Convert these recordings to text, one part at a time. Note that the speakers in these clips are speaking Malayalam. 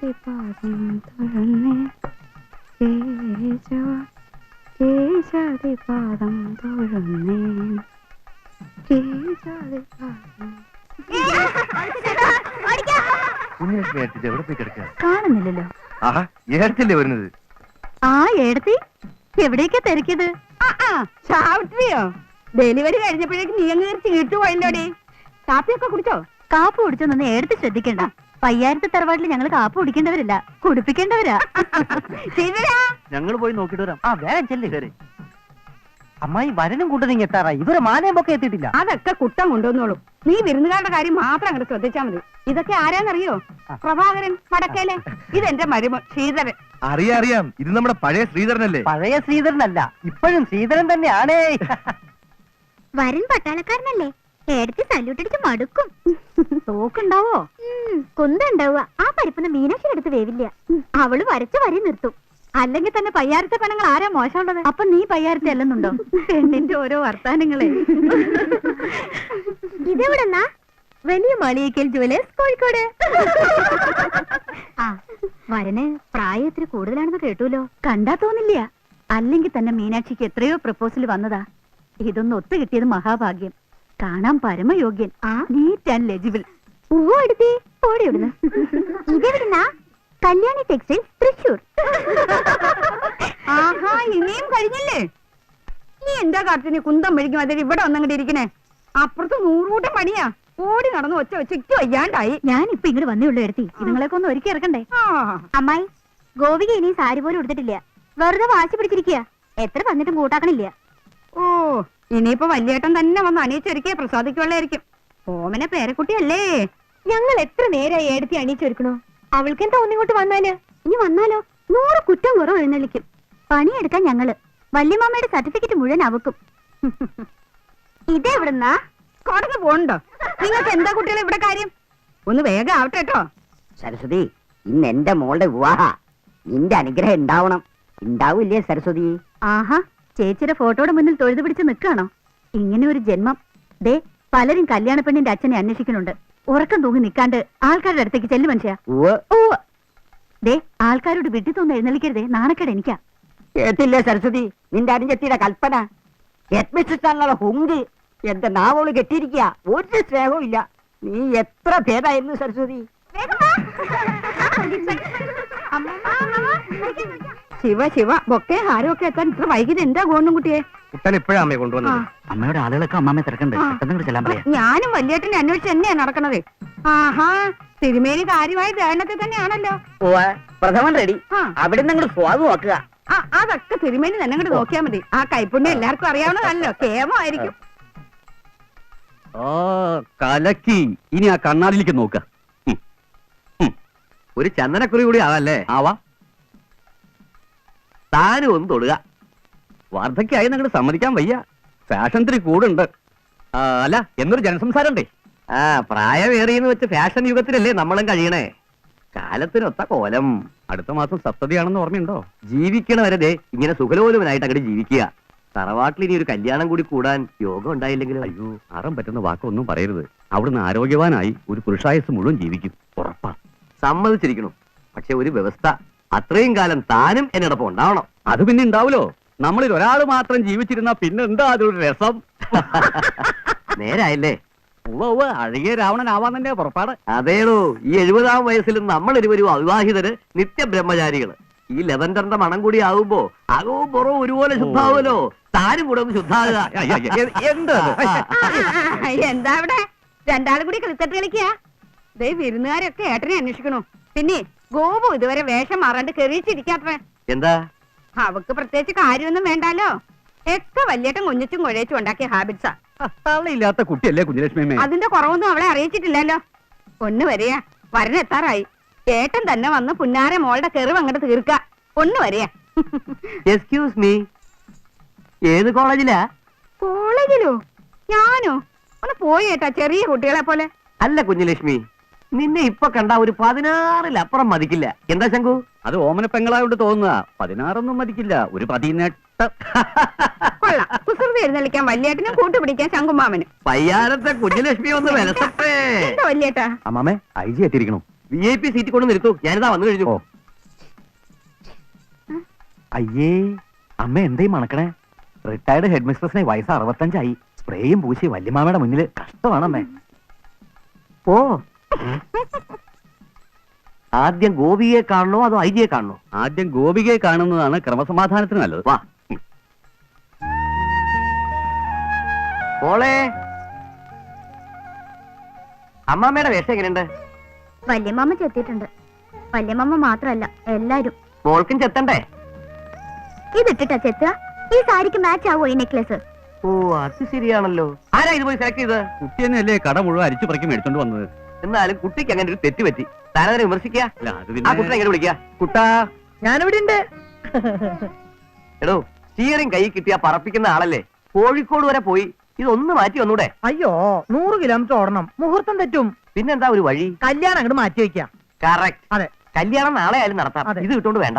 പാദം തൊഴുന്നേ കേശവ കേശാതി പാദം തൊഴുന്നേ കേശാതി പാദം. എവിടെ പോയി കിടക്കുക? കാണുന്നില്ലല്ലോ. ആഹാ, ഏടത്തില്ലേ വരുന്നത്? ആ ഏടത്തി എവിടേക്കാ തിരക്കിയത്? സാവിത്രിയോ? ഡെലിവറി കഴിഞ്ഞപ്പോഴേക്ക് നീ അങ്ങ് ചീട്ടുപോയല്ലോടി. കാപ്പിയൊക്കെ കുടിച്ചോ? കാപ്പ് കുടിച്ചൊന്നും ഏടത്തി ശ്രദ്ധിക്കണ്ട. പയ്യാരത്തെ തറവാട്ടിൽ ഞങ്ങൾ കാപ്പ് കുടിക്കേണ്ടവരില്ല, കുടിപ്പിക്കേണ്ടവരാ. ഞങ്ങൾ പോയി നോക്കിട്ട് വരാം. ആ വേഗം ചെല്ലു കയറി. അമ്മായി വരനും കൂട്ടനും എത്താറായി. ഇവരെ മാലയമ്പൊക്കെ എത്തിയിട്ടില്ല. അതൊക്കെ കുട്ടം കൊണ്ടുവന്നോളൂ. നീ വിരുന്നുകാരുടെ കാര്യം മാത്രം അങ്ങോട്ട് ശ്രദ്ധിച്ചാ മതി. ഇതൊക്കെ ആരാന്നറിയോ? പ്രഭാകരൻ വടക്കേലെ. ഇതെന്റെ മരുമ ശ്രീധരൻ. അറിയാം, ഇത് നമ്മുടെ പഴയ ശ്രീധരനല്ലേ? പഴയ ശ്രീധരനല്ല, ഇപ്പോഴും ശ്രീധരൻ തന്നെയാണേ. വരൻ പട്ടാളക്കാരനല്ലേ? ഏടത്തി സല്യൂട്ട് അടിച്ച് മടുക്കും. തോക്കുണ്ടാവോ? കുന്തണ്ടാവുക. ആ പരിപ്പൊന്ന് മീനാക്ഷി എടുത്ത് വേവില്ല. അവള് വരച്ച് വരി നിർത്തും. അല്ലെങ്കിൽ തന്നെ പയ്യാരത്തെ പെണ്ണുങ്ങൾ ആരാ മോശമുള്ളത്? അപ്പൊ നീ പയ്യാരത്തെ അല്ലെന്നുണ്ടോ? പെണ്ണിന്റെ ഓരോ വർത്താനങ്ങളെ. ഇതെവിടെന്നാ? വലിയ മാളിയേക്കൽ ജുവലേഴ്സ്, കോഴിക്കോട്. ആ വരന് പ്രായം ഇത്തിരി കൂടുതലാണെന്ന് കേട്ടുല്ലോ. കണ്ടാ തോന്നില്ല. അല്ലെങ്കിൽ തന്നെ മീനാക്ഷിക്ക് എത്രയോ പ്രപ്പോസൽ വന്നതാ. ഇതൊന്ന് ഒത്തു കിട്ടിയത് മഹാഭാഗ്യം. കാണാൻ പരമയോഗ്യൻ, നീറ്റ് ആൻഡ് ലെജിബിൾ. അടുത്തി ഓടി ഇവിടുന്ന്. ഇതെവിടുന്നാ? കല്യാണി ടെക്സ്റ്റൈൽസ്, തൃശൂർ. ആഹാ, ഇനിയും കഴിഞ്ഞില്ലേ? നീ എന്താ കാട്ടിന് കുന്തം മെഴിക്കും അതിൽ ഇവിടെ ഒന്നങ്ങോട്ട് ഇരിക്കണേ? അപ്പുറത്ത് 100 കൂട്ടം പണിയാ. ഓടി നടന്ന് ഒച്ച വെച്ച് വയ്യാണ്ടായി. ഞാനിപ്പൊ ഇങ്ങോട്ട് വന്നേ ഉള്ളൂ എടുത്തി. ഇതുങ്ങളൊക്കെ ഒന്ന് ഒരുക്കി ഇറക്കണ്ടേ? അമ്മായി, ഗോപിക ഇനി സാരി പോലും എടുത്തിട്ടില്ല. വെറുതെ വാശി പിടിച്ചിരിക്കുക. എത്ര വന്നിട്ടും കൂട്ടാക്കണില്ല. ഓ, ഇനിയിപ്പോ വല്യേട്ടൻ തന്നെ വന്ന് അണിയിച്ചൊരുക്കിയ പ്രസാദിക്കുള്ളായിരിക്കും. ഓമനെ പേരക്കുട്ടിയല്ലേ? ഞങ്ങൾ എത്ര നേരമായി എടുത്തി അണിയിച്ചൊരുക്കണോ? അവൾക്ക് എന്താ ഒന്നിങ്ങോട്ട് വന്നാല്? ഇനി വന്നാലോ 100 കുറ്റം കുറവ് എഴുന്നള്ളിക്കും. പണിയെടുക്കാൻ ഞങ്ങള്. വല്യമാമയുടെ സർട്ടിഫിക്കറ്റ് മുഴുവൻ അവക്കും. ഇതെവിടുന്നാ? കോടതി പോണ്ടോ? നിങ്ങൾക്ക് എന്താ കുട്ടികളെ ഇവിടെ കാര്യം? ഒന്ന് വേഗം ആവട്ടെ കേട്ടോ. സരസ്വതി, ഇന്ന് എന്റെ മോളുടെ വിവാഹ. നിന്റെ അനുഗ്രഹം ഉണ്ടാവണം. ഉണ്ടാവില്ലേ സരസ്വതി? ആഹാ, ചേച്ചിയുടെ ഫോട്ടോയുടെ മുന്നിൽ തൊഴുതു പിടിച്ച് നിൽക്കാണോ? ഇങ്ങനെ ഒരു ജന്മം. ദേ, പലരും കല്യാണ പെണ്ണിന്റെ അച്ഛനെ അന്വേഷിക്കുന്നുണ്ട്. ഉറക്കം തൂങ്ങി നിൽക്കാണ്ട് ആൾക്കാരുടെ അടുത്തേക്ക് ചെല്ലു മനുഷ്യ. ദേ, ആൾക്കാരോട് വിട്ടി തോന്ന് എഴുന്നള്ളിക്കരുതേ. നാണക്കേട് എനിക്കാ. കേട്ടില്ലേ സരസ്വതി? നിന്റെ അനുജത്തിയുടെ കൽപ്പന. ഹെഡ്മിസ്ട്രസ് ഹുങ്ക് എന്റെ നാവോള് കെട്ടിയിരിക്കുക. ഒരു സ്നേഹവും ഇല്ല. നീ എത്ര ഭേദായിരുന്നു സരസ്വതി. ശിവ ശിവ, ബൊക്കെ ഹാരമൊക്കെ എത്താൻ ഇത്ര വൈകിട്ട് എന്താ ഗോണും കുട്ടിയെ? കുട്ടൻ ഇപ്പോഴാ അമ്മയെ കൊണ്ടുവന്നത്. അമ്മയുടെ ആളുകളൊക്കെ അമ്മാമ്മയെ തിരക്കണ്ട്. പെട്ടെന്ന് ചെല്ലാൻ പറയാം. ഞാനും വല്യേട്ടനെ അന്വേഷിച്ച് തന്നെയാ നടക്കണത്. ആഹാ, തിരുമേനി കാര്യമായി ദേഹത്തിൽ തന്നെയാണല്ലോ. പ്രഥമൻ റെഡി. അവിടെ നിന്ന് സ്വാദ് നോക്കുക. അതൊക്കെ തിരുമേനി തന്നെ അങ്ങോട്ട് നോക്കിയാ മതി. ആ കൈപ്പുണ്യം എല്ലാവർക്കും അറിയാവുന്നതല്ലോ. കേമമായിരിക്കും. കലക്കി. ഇനി ആ കണ്ണാടിയിലേക്ക് നോക്ക. ഒരു ചന്ദനക്കുറി കൂടി ആവല്ലേ? ആവാ. താനും ഒന്ന് തൊടുക. വാർദ്ധക്യായി ഞങ്ങൾ സമ്മതിക്കാൻ വയ്യ. ഫാഷൻ ഇത്തിരി കൂടുണ്ട്. അല്ല, എന്നൊരു ജനസംസാരം ഉണ്ടേ. പ്രായമേറിയെന്ന് വെച്ച് ഫാഷൻ യുഗത്തിലല്ലേ നമ്മളും കഴിയണേ. കാലത്തിനൊത്ത കോലം. അടുത്ത മാസം സപ്തതിയാണെന്ന് ഓർമ്മയുണ്ടോ? ജീവിക്കണ വരെ ദേ ഇങ്ങനെ സുഖലോലുവനായിട്ട് അങ്ങോട്ട് ജീവിക്കുക. തറവാട്ടിൽ ഇനി ഒരു കല്യാണം കൂടി കൂടാൻ യോഗം ഉണ്ടായില്ലെങ്കിലും. അയ്യോ, അറം പറ്റുന്ന വാക്കൊന്നും പറയരുത്. അവിടുന്ന് ആരോഗ്യവാനായി ഒരു പുരുഷായുസ് മുഴുവൻ ജീവിക്കും. ഉറപ്പാ. സമ്മതിച്ചിരിക്കണം. പക്ഷെ ഒരു വ്യവസ്ഥ. അത്രയും കാലം താനും എന്നോടൊപ്പം ഉണ്ടാവണം. അത് പിന്നെ ഉണ്ടാവൂലോ. നമ്മളിൽ ഒരാൾ മാത്രം ജീവിച്ചിരുന്ന പിന്നെ എന്താ അതൊരു രസം? നേരായല്ലേ? അഴകിയ രാവണനാവാൻ തന്നെ പുറപ്പാട്. അതേടോ, ഈ 70-ാം വയസ്സിൽ നമ്മൾ ഇരുവരും അവിവാഹിതര്, നിത്യബ്രഹ്മചാരികള്. ഈ ലെവൻഡറിന്റെ മണം കൂടി ആവുമ്പോ അകവും പുറവും ഒരുപോലെ ശുദ്ധാവുമല്ലോ. താനും കൂടെ ഒന്ന് ശുദ്ധാകുക. എന്താ അവിടെ രണ്ടാളും കൂടി ക്രിക്കറ്റ് കളിക്കുക? ദേ, വിരുന്നുകാരൊക്കെ ഏട്ടനെ അന്വേഷിക്കണു. പിന്നെ ഗോപു ഇതുവരെ വേഷം മാറാണ്ട് കെറിയിച്ചിരിക്കാത്ര. എന്താ? അവക്ക് പ്രത്യേകിച്ച് കാര്യമൊന്നും വേണ്ടാലോ. ഒക്കെ വല്യേട്ടൻ കുഞ്ഞിച്ചും കുഴച്ചും ഉണ്ടാക്കിയ ഹാബിറ്റ്സാ. തള്ളയില്ലാത്ത കുട്ടിയല്ലേ കുഞ്ഞലക്ഷ്മി. അതിന്റെ കുറവൊന്നും അവളെ അറിയിച്ചിട്ടില്ലല്ലോ. ഒന്ന് വരിക, വരനെത്താറായി. ഏട്ടൻ തന്നെ വന്ന് പുന്നാര മോളുടെ കെറിവ് അങ്ങോട്ട് തീർക്ക. ഒന്ന് വരിക. എക്സ്ക്യൂസ് മീ, ഏത് കോളേജിലാ? കോളേജിലോ? ഞാനോ? ഒന്ന് പോയി ഏട്ടാ, ചെറിയ കുട്ടികളെ പോലെ. അല്ല കുഞ്ഞലക്ഷ്മി, നിന്നെ ഇപ്പൊ കണ്ട ഒരു 16-ലപ്പുറം മതിക്കില്ല. എന്താ ശങ്കു? അത് ഓമന പെങ്ങളായോണ്ട് തോന്നുക. 16 മതിക്കില്ല, ഒരു 18. കൊള്ളാം. കുസൃതി എഴുന്നള്ളിക്കാൻ വല്യേട്ടനും കൂട്ടുപിടിക്കാൻ ശങ്കുമാമനും. പയ്യാരത്തെ കുഞ്ഞലക്ഷ്മി ഒന്ന് വിലസട്ടെ. എന്താ വല്യേട്ടാ? അമ്മാമേ, ഐ ജി എത്തിയിരിക്കണു. VIP സീറ്റ് കൊണ്ട് നിർത്തൂ, ഞാനിതാ വന്നു കഴിഞ്ഞു. അയ്യേ അമ്മ എന്തേ മണക്കണേ? റിട്ടയർഡ് ഹെഡ് മിസ്ട്രസിനെ വയസ്സ് 65 സ്പ്രേയും പൂശി വല്യമാമയുടെ മുന്നിൽ കഷ്ടമാണമ്മേ. ഓ, ആദ്യം ഗോപിയെ കാണണോ അതോ ഐജിയെ കാണണോ? ആദ്യം ഗോപികയെ കാണുന്നതാണ് ക്രമസമാധാനത്തിന് നല്ലത്. വാ. മോളെ, അമ്മാമ്മയുടെ വേഷം എങ്ങനെയുണ്ട്? വല്യമ്മ ചെത്തിയിട്ടുണ്ട്. വല്യമ്മ മാത്രല്ല എല്ലാരും. മോൾക്കും ചെത്തണ്ടേ? ഇതിട്ടിട്ടാ ചെത്തുക? ഈ സാരിക്ക് മാച്ച് ആവോ ഈ നെക്ലസ്? ഓ, അത് ശരിയാണല്ലോ. ആരാ ഇത് പോയി സെലക്ട് ചെയ്ത്? കുട്ടി തന്നെയല്ലേ കട മുഴുവൻ അരിച്ചു പറക്കി മേടിച്ചോണ്ട് വന്നത്. എന്നാലും കുട്ടിക്ക് അങ്ങനെ ഒരു തെറ്റ് പറ്റി. താനതിനെ വിമർശിക്കുക. ആ കുട്ടിനെ എങ്ങനെ വിളിക്കുക? കുട്ടാ, ഞാനിവിടെ ഉണ്ട്. എടോ, സ്റ്റിയറിംഗ് കൈ കിട്ടിയ പറപ്പിക്കുന്ന ആളല്ലേ. കോഴിക്കോട് വരെ പോയി. ഇതൊന്ന് മാറ്റി വന്നൂടെ? അയ്യോ, 100 കിലോമീറ്റർ ഓടണം, മുഹൂർത്തം തെറ്റും. പിന്നെന്താ ഒരു വഴി? കല്യാണം അങ്ങോട്ട് മാറ്റി വെക്കാം. കറക്റ്റ്. അതെ. കല്യാണം നാളെ ആയാലും നടത്താം. അതെ. ഇത് കിട്ടോണ്ട് വേണ്ട.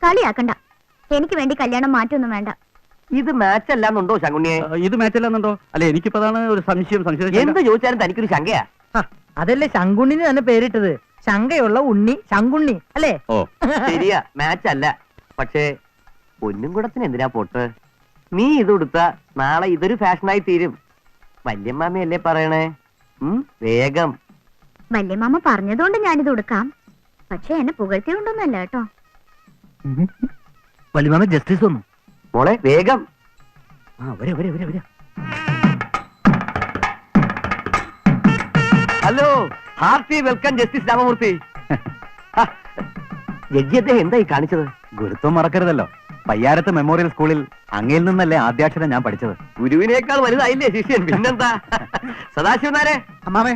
കളിയാക്കണ്ട. എനിക്ക് വേണ്ടി കല്യാണം മാറ്റൊന്നും വേണ്ട. ഇത് മാച്ച് അല്ലാന്നുണ്ടോ ശങ്കുണ്ണിയെ? ഇത് മാച്ച് അല്ലാന്നുണ്ടോ? അല്ലെ, എനിക്കിപ്പതാണ് ഒരു സംശയം. എന്ത് ചോദിച്ചാലും തനിക്കൊരു ശങ്കയാ. അതല്ലേ ശങ്കുണ്ണിന് തന്നെ പേരിട്ടത്. ശങ്കയുള്ള ഉണ്ണി ശങ്കുണ്ണി അല്ലേ? ഓ, ശരിയാ, മാച്ച് അല്ല. പക്ഷേ പൊന്നും കൂടത്തിന് എന്തിനാ പൊട്ട്? നീ ഇത് കൊടുത്ത നാളെ ഇതൊരു ഫാഷനായി തീരും. വല്യമ്മാമയല്ലേ പറയണേ? വേഗം. വല്യമ്മ പറഞ്ഞതുകൊണ്ട് ഞാനിത് കൊടുക്കാം. പക്ഷെ എന്നെ പുകഴ്ത്തിയൊണ്ടൊന്നല്ല കേട്ടോ. വല്യമാമ ജസ്റ്റിസ് വന്നു. മോളെ വേഗം. Hello, hearty welcome justice Ramamurthy. Judge അദ്ദേഹം എന്തായി കാണിച്ചത്? ഗുരുത്വം മറക്കരുതല്ലോ. പയ്യാരത്ത് മെമ്മോറിയൽ സ്കൂളിൽ അങ്ങയിൽ നിന്നല്ലേ ആദ്യാക്ഷരം ഞാൻ പഠിച്ചത്. ഗുരുവിനേക്കാൾ വലുതായില്ലേ ശിഷ്യൻ? പിന്നെന്താ? സദാശിവനാരെ, അമ്മാമേ,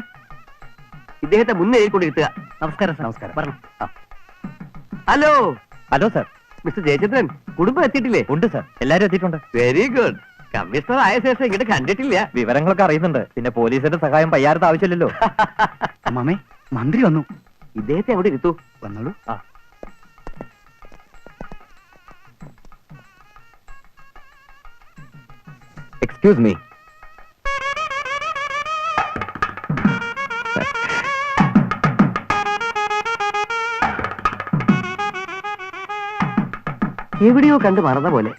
ഇദ്ദേഹത്തെ മുന്നേ കൊണ്ട് കിട്ടുക. നമസ്കാരം. നമസ്കാരം. പറഞ്ഞു. Hello. Hello sir. Mister Jayachandran, കുടുംബം എത്തിയിട്ടില്ലേ? ഉണ്ട് സർ, എല്ലാരും എത്തിയിട്ടുണ്ട്. Very good. കമ്മീഷണർ ആയ ശേഷം ഇങ്ങോട്ട് കണ്ടിട്ടില്ല. വിവരങ്ങളൊക്കെ അറിയുന്നുണ്ട്. പിന്നെ പോലീസിന്റെ സഹായം പയ്യാരത്ത് ആവശ്യമില്ലല്ലോ. അമ്മാമേ, മന്ത്രി വന്നു. ഇദ്ദേഹത്തെ എവിടെ ഇരുത്തു? വന്നോളൂ. Excuse me. എവിടെയോ കണ്ട് മറന്ന പോലെ.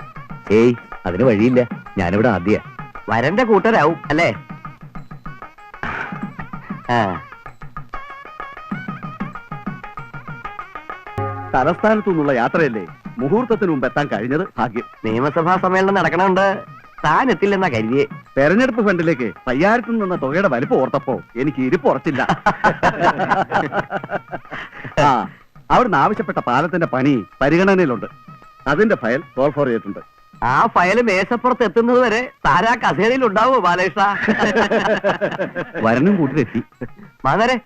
ഏയ്, അതിന് വഴിയില്ല. ഞാനിവിടെ ആദ്യ വരന്റെ കൂട്ടരാവും അല്ലേ? തലസ്ഥാനത്തു നിന്നുള്ള യാത്രയല്ലേ, മുഹൂർത്തത്തിന് മുമ്പ് എത്താൻ കഴിഞ്ഞത് ഭാഗ്യം. നിയമസഭാ സമ്മേളനം നടക്കണുണ്ട്. താൻ എത്തില്ലെന്നാ കരുതിയേ. തെരഞ്ഞെടുപ്പ് ഫണ്ടിലേക്ക് പയ്യാരത്തു നിന്ന തുകയുടെ വലിപ്പം ഓർത്തപ്പോ എനിക്ക് ഇരിപ്പ് ഉറച്ചില്ല. അവിടുന്ന് ആവശ്യപ്പെട്ട പാലത്തിന്റെ പണി പരിഗണനയിലുണ്ട്. അതിന്റെ ഫയൽ സോൾവ് ഫോർ ചെയ്തിട്ടുണ്ട്. ആ ഫയൽ മേശപ്പുറത്ത് എത്തുന്നത് വരെ താരാ കസേരയിൽ ഉണ്ടാവോ ബാലകൃഷ്ണ? വരനും കൂട്ടിലെത്തി. മാനരെ,